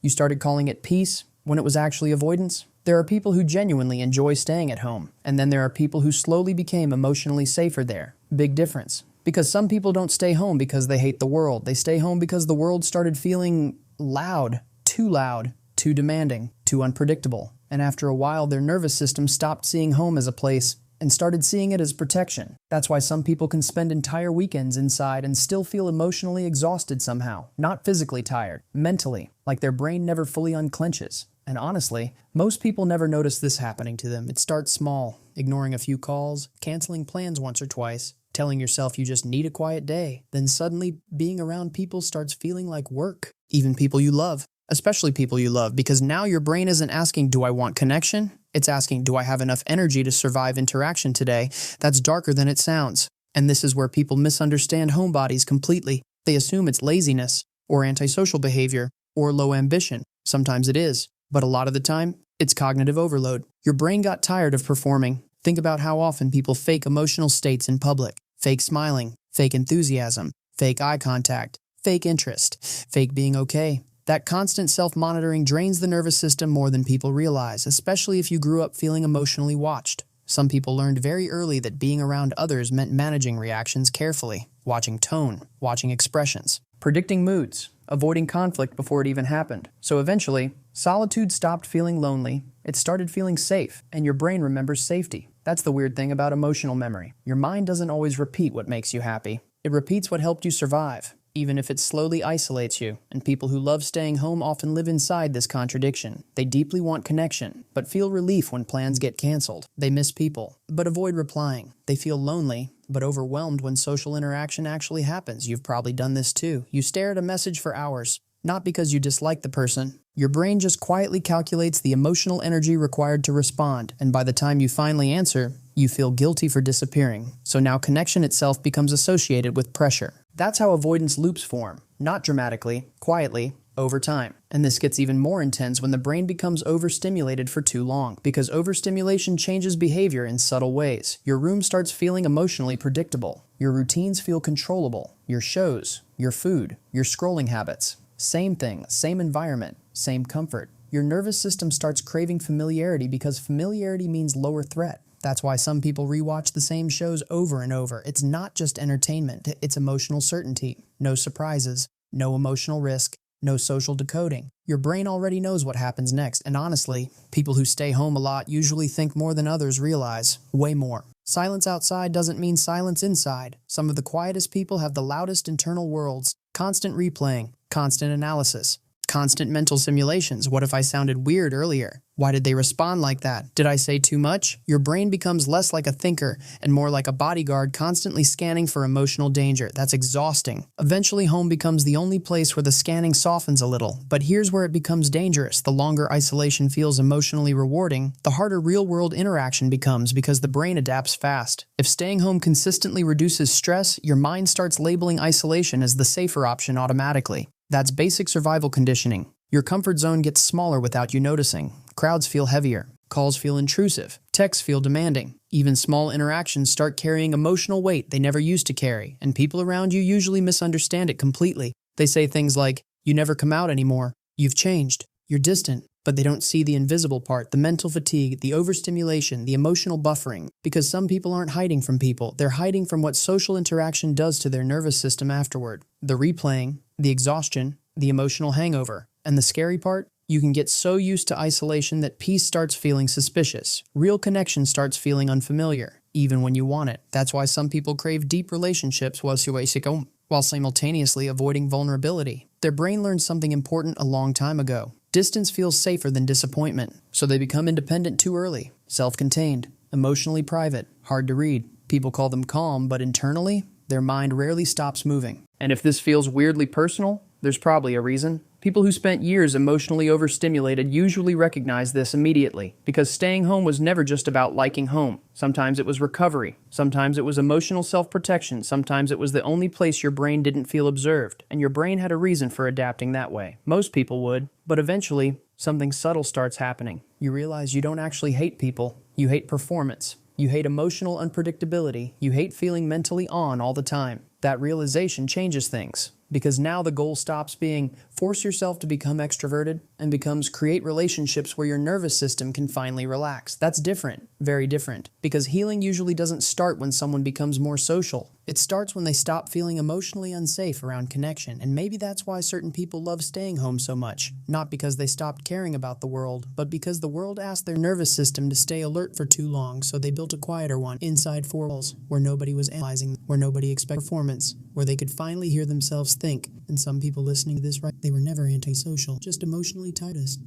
You started calling it peace when it was actually avoidance. There are people who genuinely enjoy staying at home, and then there are people who slowly became emotionally safer there. Big difference. Because some people don't stay home because they hate the world. They stay home because the world started feeling loud, too demanding, too unpredictable. And after a while, their nervous system stopped seeing home as a place and started seeing it as protection. That's why some people can spend entire weekends inside and still feel emotionally exhausted somehow. Not physically tired, mentally, like their brain never fully unclenches. And honestly, most people never notice this happening to them. It starts small, ignoring a few calls, canceling plans once or twice, telling yourself you just need a quiet day. Then suddenly, being around people starts feeling like work. Even people you love. Especially people you love, because now your brain isn't asking, do I want connection? It's asking, do I have enough energy to survive interaction today? That's darker than it sounds. And this is where people misunderstand homebodies completely. They assume it's laziness, or antisocial behavior, or low ambition. Sometimes it is, but a lot of the time, it's cognitive overload. Your brain got tired of performing. Think about how often people fake emotional states in public. Fake smiling, fake enthusiasm, fake eye contact, fake interest, fake being okay. That constant self-monitoring drains the nervous system more than people realize, especially if you grew up feeling emotionally watched. Some people learned very early that being around others meant managing reactions carefully, watching tone, watching expressions, predicting moods, avoiding conflict before it even happened. So eventually, solitude stopped feeling lonely, it started feeling safe, and your brain remembers safety. That's the weird thing about emotional memory. Your mind doesn't always repeat what makes you happy. It repeats what helped you survive, even if it slowly isolates you, and people who love staying home often live inside this contradiction. They deeply want connection, but feel relief when plans get canceled. They miss people, but avoid replying. They feel lonely, but overwhelmed when social interaction actually happens. You've probably done this too. You stare at a message for hours, not because you dislike the person. Your brain just quietly calculates the emotional energy required to respond, and by the time you finally answer, you feel guilty for disappearing. So now connection itself becomes associated with pressure. That's how avoidance loops form, not dramatically, quietly, over time. And this gets even more intense when the brain becomes overstimulated for too long, because overstimulation changes behavior in subtle ways. Your room starts feeling emotionally predictable. Your routines feel controllable. Your shows, your food, your scrolling habits. Same thing, same environment, same comfort. Your nervous system starts craving familiarity because familiarity means lower threat. That's why some people rewatch the same shows over and over. It's not just entertainment, it's emotional certainty. No surprises, no emotional risk, no social decoding. Your brain already knows what happens next, and honestly, people who stay home a lot usually think more than others realize. Way more. Silence outside doesn't mean silence inside. Some of the quietest people have the loudest internal worlds. Constant replaying, constant analysis, constant mental simulations. What if I sounded weird earlier? Why did they respond like that? Did I say too much? Your brain becomes less like a thinker and more like a bodyguard constantly scanning for emotional danger. That's exhausting. Eventually, home becomes the only place where the scanning softens a little. But here's where it becomes dangerous. The longer isolation feels emotionally rewarding, the harder real-world interaction becomes because the brain adapts fast. If staying home consistently reduces stress, your mind starts labeling isolation as the safer option automatically. That's basic survival conditioning. Your comfort zone gets smaller without you noticing. Crowds feel heavier. Calls feel intrusive. Texts feel demanding. Even small interactions start carrying emotional weight they never used to carry, and people around you usually misunderstand it completely. They say things like, "You never come out anymore. You've changed. You're distant." But they don't see the invisible part, the mental fatigue, the overstimulation, the emotional buffering. Because some people aren't hiding from people. They're hiding from what social interaction does to their nervous system afterward. The replaying, the exhaustion, the emotional hangover. And the scary part? You can get so used to isolation that peace starts feeling suspicious. Real connection starts feeling unfamiliar, even when you want it. That's why some people crave deep relationships while simultaneously avoiding vulnerability. Their brain learned something important a long time ago. Distance feels safer than disappointment, so they become independent too early, self-contained, emotionally private, hard to read. People call them calm, but internally, their mind rarely stops moving. And if this feels weirdly personal, there's probably a reason. People who spent years emotionally overstimulated usually recognize this immediately, because staying home was never just about liking home. Sometimes it was recovery. Sometimes it was emotional self-protection. Sometimes it was the only place your brain didn't feel observed, and your brain had a reason for adapting that way. Most people would, but eventually, something subtle starts happening. You realize you don't actually hate people. You hate performance. You hate emotional unpredictability. You hate feeling mentally on all the time. That realization changes things. Because now the goal stops being force yourself to become extroverted and becomes create relationships where your nervous system can finally relax. That's different, very different. Because healing usually doesn't start when someone becomes more social. It starts when they stop feeling emotionally unsafe around connection, and maybe that's why certain people love staying home so much. Not because they stopped caring about the world, but because the world asked their nervous system to stay alert for too long, so they built a quieter one inside four walls, where nobody was analyzing, where nobody expected performance, where they could finally hear themselves think. And some people listening to this, right, they were never antisocial, just emotionally tightest.